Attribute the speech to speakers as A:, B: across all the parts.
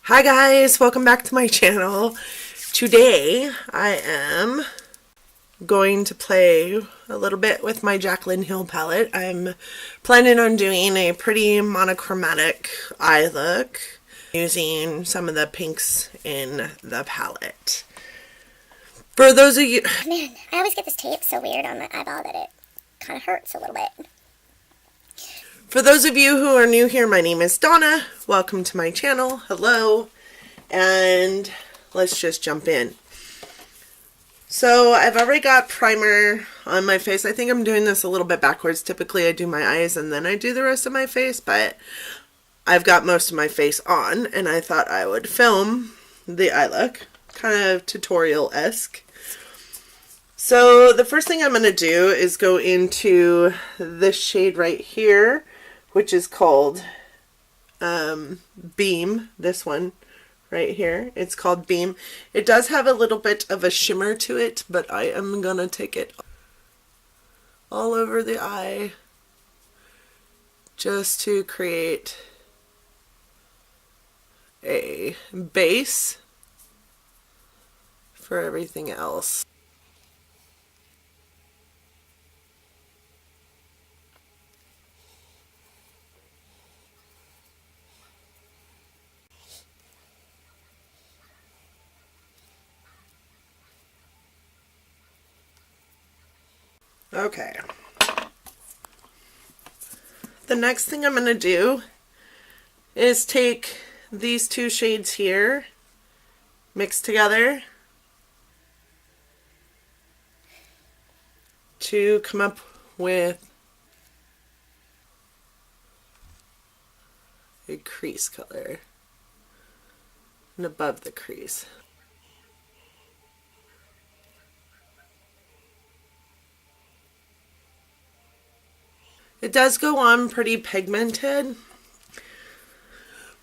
A: Hi guys, welcome back to my channel. Today I am going to play a little bit with my Jaclyn Hill palette. I'm planning on doing a pretty monochromatic eye look using some of the pinks in the palette. For those of you...
B: Man, I always get this tape so weird on my eyeball that it kind of hurts a little bit.
A: For those of you who are new here, my name is Donna. Welcome to my channel. Hello. And let's just jump in. So I've already got primer on my face. I think I'm doing this a little bit backwards. Typically I do my eyes and then I do the rest of my face, but I've got most of my face on and I thought I would film the eye look, kind of tutorial-esque. So the first thing I'm going to do is go into this shade right here, which is called Beam, this one right here. It's called Beam. It does have a little bit of a shimmer to it, but I am going to take it all over the eye just to create a base for everything else. Okay. The next thing I'm going to do is take these two shades here, mix together to come up with a crease color and above the crease. It does go on pretty pigmented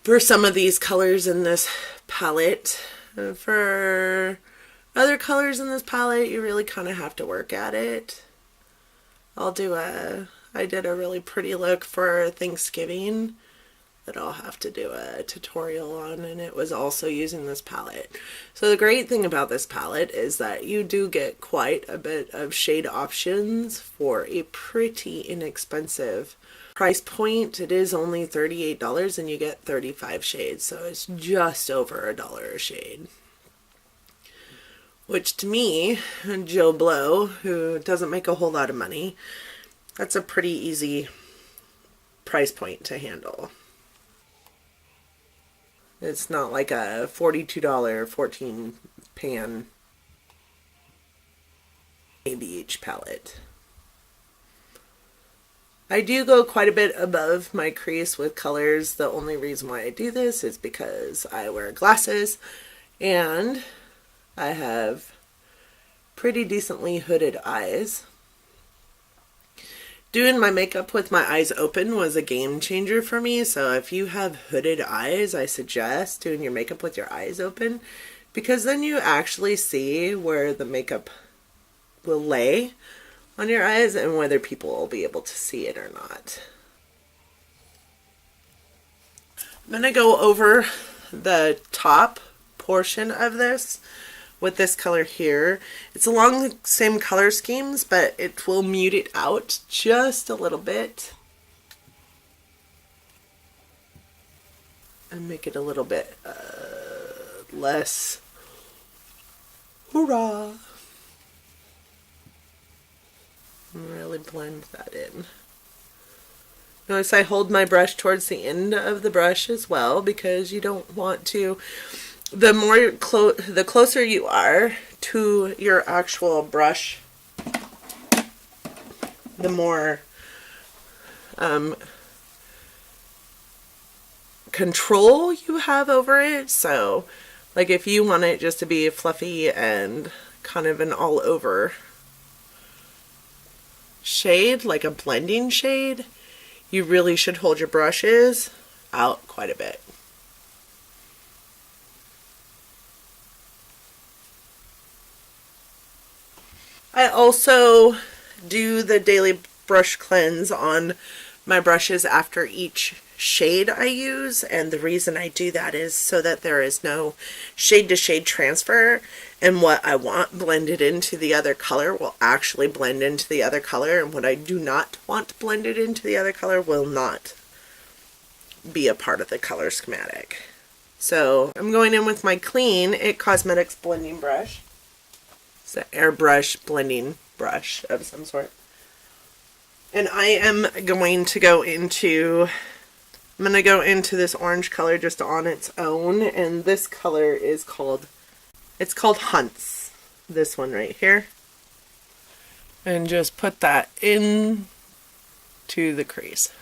A: for some of these colors in this palette. For other colors in this palette, you really kind of have to work at it. I did a really pretty look for Thanksgiving that I'll have to do a tutorial on, and it was also using this palette. So the great thing about this palette is that you do get quite a bit of shade options for a pretty inexpensive price point. It is only $38 and you get 35 shades, so it's just over $1 a shade. Which to me, Joe Blow, who doesn't make a whole lot of money, that's a pretty easy price point to handle. It's not like a $42 14 pan beach palette. I do go quite a bit above my crease with colors. The only reason why I do this is because I wear glasses and I have pretty decently hooded eyes. Doing my makeup with my eyes open was a game changer for me, so if you have hooded eyes, I suggest doing your makeup with your eyes open, because then you actually see where the makeup will lay on your eyes and whether people will be able to see it or not. I'm going to go over the top portion of this with this color here. It's along the same color schemes, but it will mute it out just a little bit and make it a little bit less hoorah. Really blend that in. Notice I hold my brush towards the end of the brush as well, because you don't want to, the closer you are to your actual brush, the more control you have over it. So like if you want it just to be fluffy and kind of an all over shade, like a blending shade, you really should hold your brushes out quite a bit. I also do the daily brush cleanse on my brushes after each shade I use, and the reason I do that is so that there is no shade to shade transfer, and what I want blended into the other color will actually blend into the other color, and what I do not want blended into the other color will not be a part of the color schematic. So I'm going in with my Clean It Cosmetics blending brush. It's an airbrush blending brush of some sort. And I am going to go into this orange color just on its own, and this color is called Hunts. This one right here. And just put that in to the crease.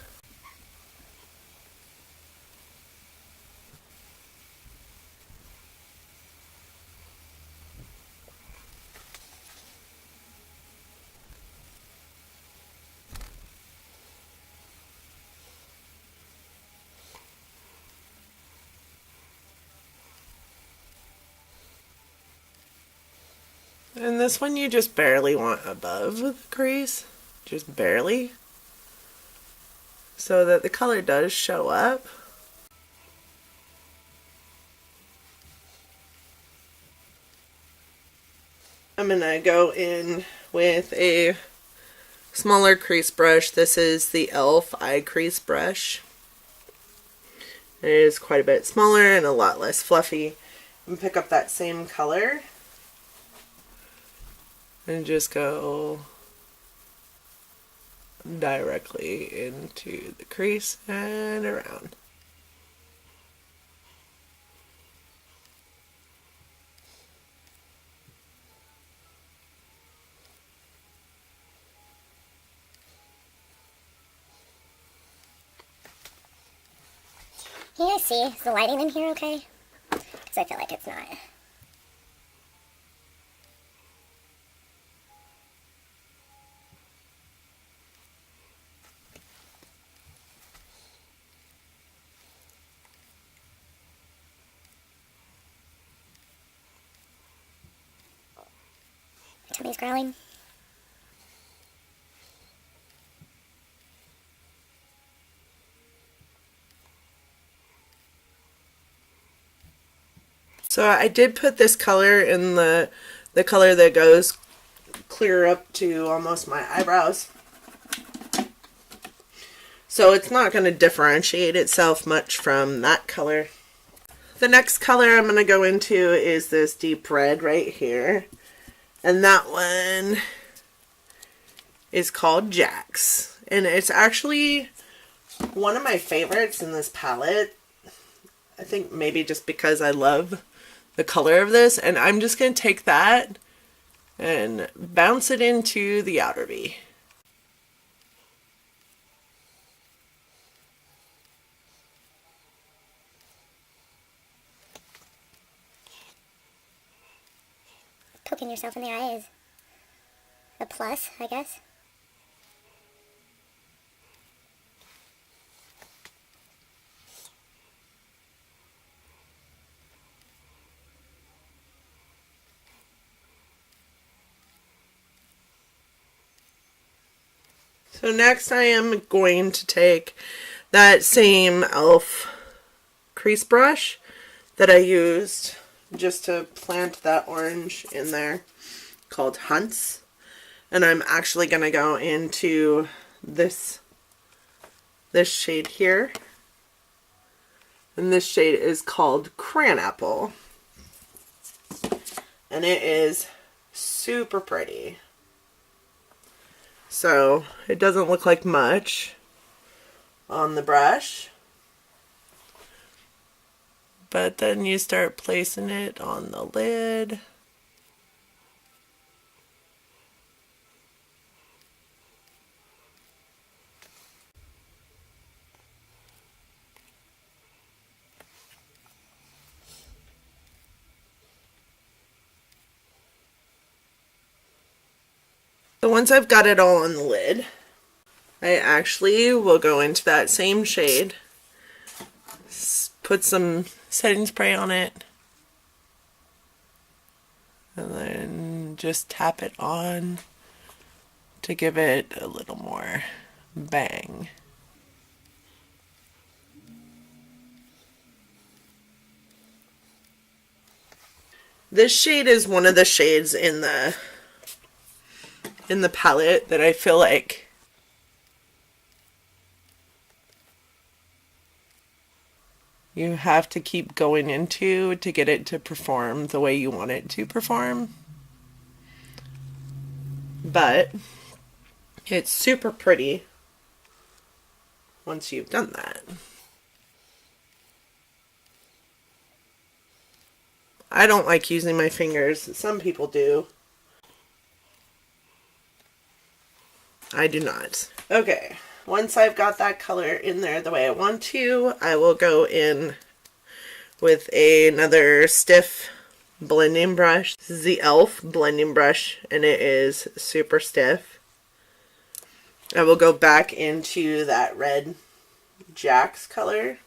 A: And this one you just barely want above the crease, just barely, so that the color does show up. I'm gonna go in with a smaller crease brush. This is the e.l.f. eye crease brush. It is quite a bit smaller and a lot less fluffy. And pick up that same color and just go directly into the crease and around.
B: Can you guys see? Is the lighting in here okay? Because I feel like it's not. My tummy's growling.
A: So I did put this color in the color that goes clear up to almost my eyebrows. So it's not going to differentiate itself much from that color. The next color I'm going to go into is this deep red right here. And that one is called Jax. And it's actually one of my favorites in this palette. I think maybe just because I love the color of this, and I'm just going to take that and bounce it into the outer V.
B: Poking yourself in the eye is a plus, I guess.
A: So next I am going to take that same e.l.f. crease brush that I used just to plant that orange in there, called Hunts. And I'm actually going to go into this shade here. And this shade is called Cran Apple. And it is super pretty. So it doesn't look like much on the brush, but then you start placing it on the lid. So once I've got it all on the lid, I actually will go into that same shade, put some setting spray on it, and then just tap it on to give it a little more bang. This shade is one of the shades in the palette that I feel like you have to keep going into to get it to perform the way you want it to perform. But it's super pretty once you've done that. I don't like using my fingers. Some people do. I do not. Okay, once I've got that color in there the way I want to, I will go in with another stiff blending brush. This is the e.l.f. blending brush, and it is super stiff. I will go back into that red Jack's color,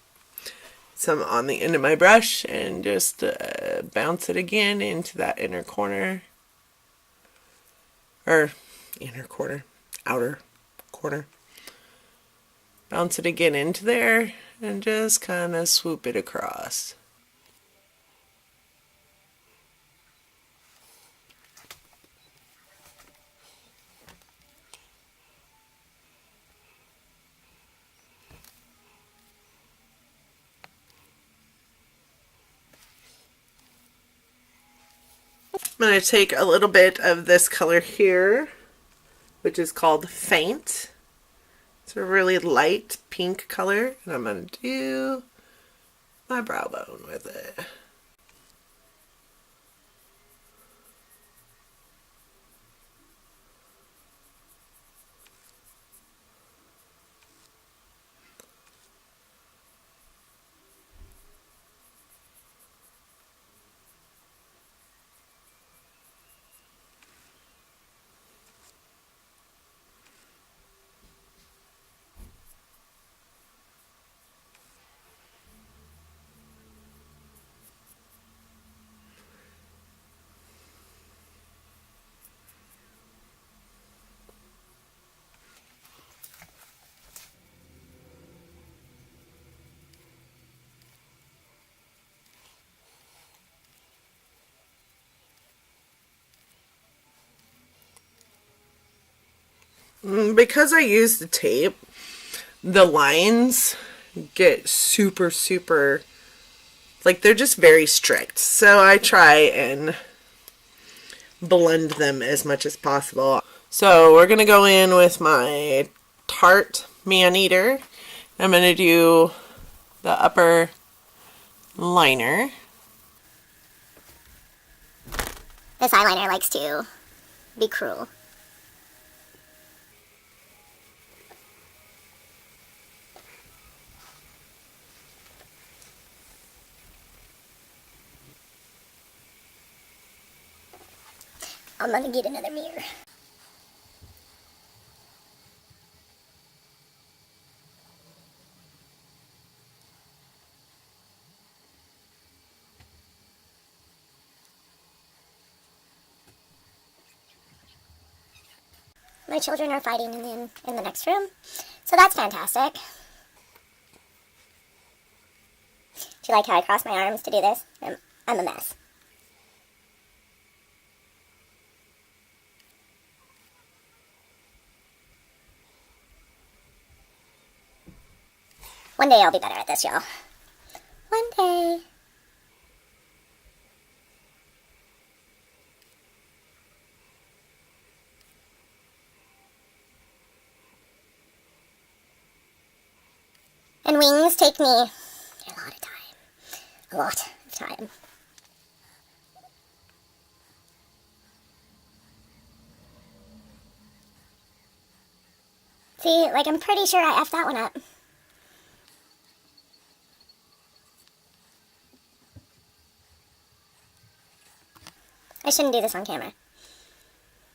A: some on the end of my brush, and just bounce it again into that inner corner, or inner corner, outer corner. Bounce it again into there, and just kind of swoop it across. I'm going to take a little bit of this color here, which is called Faint. It's a really light pink color, and I'm going to do my brow bone with it. Because I use the tape, the lines get super, like they're just very strict. So I try and blend them as much as possible. So we're going to go in with my Tarte Man-Eater. I'm going to do the upper liner.
B: This eyeliner likes to be cruel. I'm gonna get another mirror. My children are fighting in the next room, so that's fantastic. Do you like how I cross my arms to do this? I'm a mess. One day I'll be better at this, y'all. One day. And wings take me a lot of time. A lot of time. See, like, I'm pretty sure I effed that one up. I shouldn't do this on camera.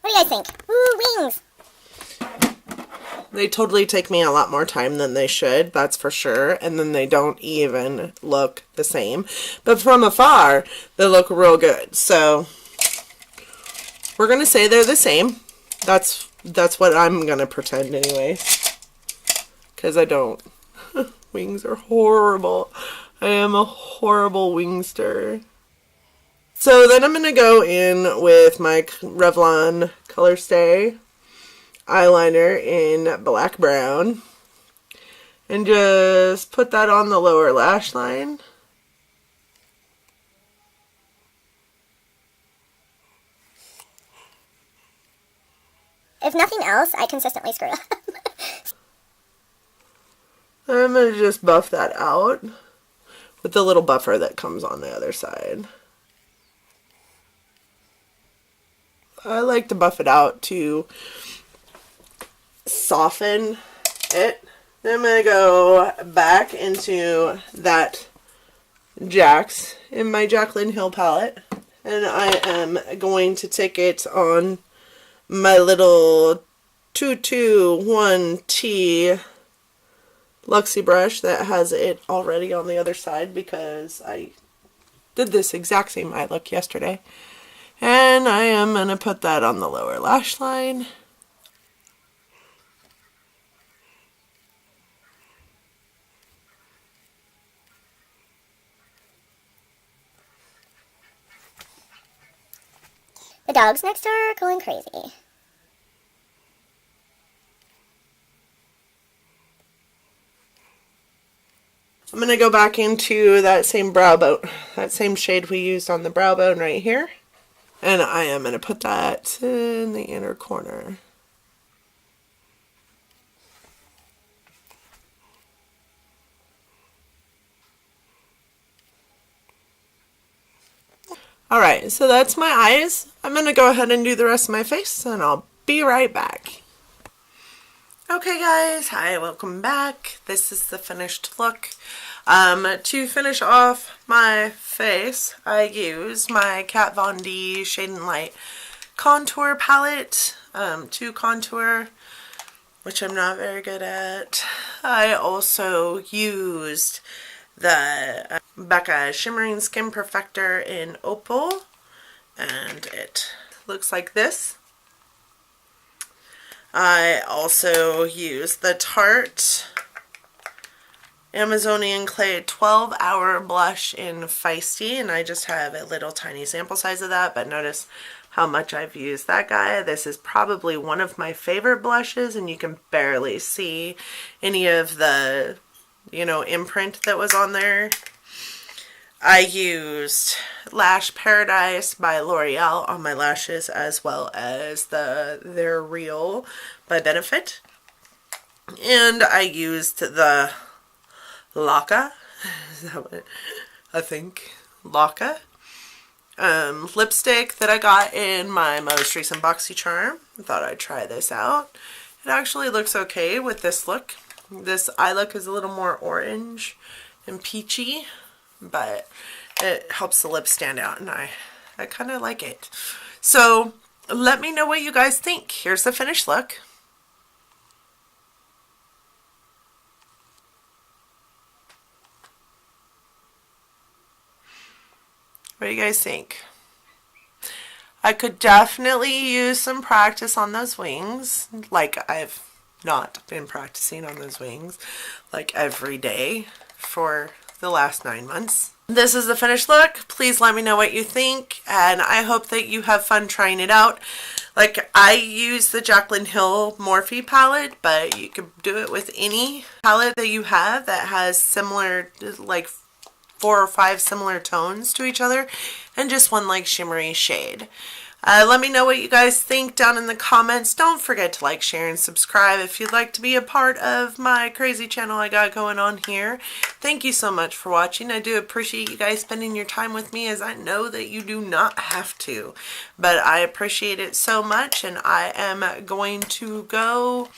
B: What do you guys think? Ooh, wings!
A: They totally take me a lot more time than they should, that's for sure. And then they don't even look the same. But from afar, they look real good. So we're going to say they're the same. That's what I'm going to pretend anyway. Because I don't. Wings are horrible. I am a horrible wingster. So then I'm going to go in with my Revlon Color Stay eyeliner in black brown and just put that on the lower lash line.
B: If nothing else, I consistently screw up.
A: I'm going to just buff that out with the little buffer that comes on the other side. I like to buff it out to soften it. Then I'm going to go back into that Jack's in my Jaclyn Hill palette. And I am going to take it on my little 221T Luxie brush that has it already on the other side because I did this exact same eye look yesterday. And I am going to put that on the lower lash line.
B: The dogs next door are going crazy.
A: I'm going to go back into that same brow bone, that same shade we used on the brow bone right here. And I am going to put that in the inner corner. Alright, so that's my eyes. I'm going to go ahead and do the rest of my face, and I'll be right back. Okay guys, hi, welcome back. This is the finished look. To finish off my face, I use my Kat Von D Shade and Light contour palette to contour, which I'm not very good at. I also used the Becca Shimmering Skin Perfector in Opal, and it looks like this. I also used the Tarte Amazonian Clay 12-Hour Blush in Feisty, and I just have a little tiny sample size of that, but notice how much I've used that guy. This is probably one of my favorite blushes, and you can barely see any of the, you know, imprint that was on there. I used Lash Paradise by L'Oreal on my lashes, as well as They're Real by Benefit. And I used the Laka, is that what I think? Laka lipstick that I got in my most recent BoxyCharm. I thought I'd try this out. It actually looks okay with this look. This eye look is a little more orange and peachy, but it helps the lips stand out, and I kind of like it. So let me know what you guys think. Here's the finished look. What do you guys think? I could definitely use some practice on those wings. Like, I've not been practicing on those wings like every day for the last 9 months. This is the finished look. Please let me know what you think, and I hope that you have fun trying it out. Like, I use the Jaclyn Hill Morphe palette, but you could do it with any palette that you have that has similar, like 4 or 5 similar tones to each other, and just one like shimmery shade. Let me know what you guys think down in the comments. Don't forget to like, share, and subscribe if you'd like to be a part of my crazy channel I got going on here. Thank you so much for watching. I do appreciate you guys spending your time with me, as I know that you do not have to. But I appreciate it so much, and I am going to go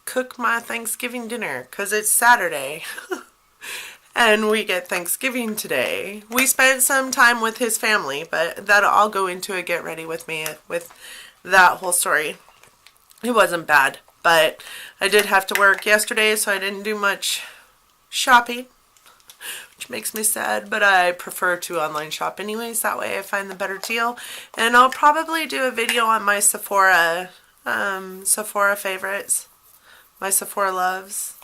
A: cook my Thanksgiving dinner because it's Saturday. And we get Thanksgiving today. We spent some time with his family, but that'll all go into a get ready with me with that whole story. It wasn't bad, but I did have to work yesterday, so I didn't do much shopping, which makes me sad, but I prefer to online shop anyways. That way I find the better deal. And I'll probably do a video on my Sephora favorites, my Sephora loves.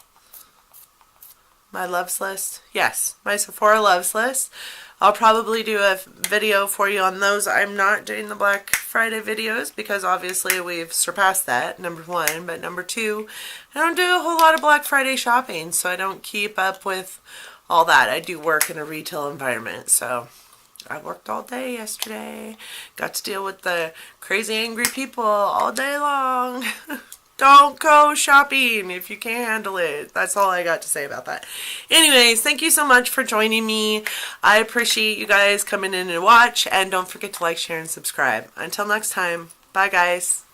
A: my loves list. Yes, my Sephora loves list. I'll probably do a video for you on those. I'm not doing the Black Friday videos because obviously we've surpassed that, number one. But number two, I don't do a whole lot of Black Friday shopping, so I don't keep up with all that. I do work in a retail environment, so I worked all day yesterday. Got to deal with the crazy angry people all day long. Don't go shopping if you can't handle it. That's all I got to say about that. Anyways, thank you so much for joining me. I appreciate you guys coming in and watch. And don't forget to like, share, and subscribe. Until next time, bye guys.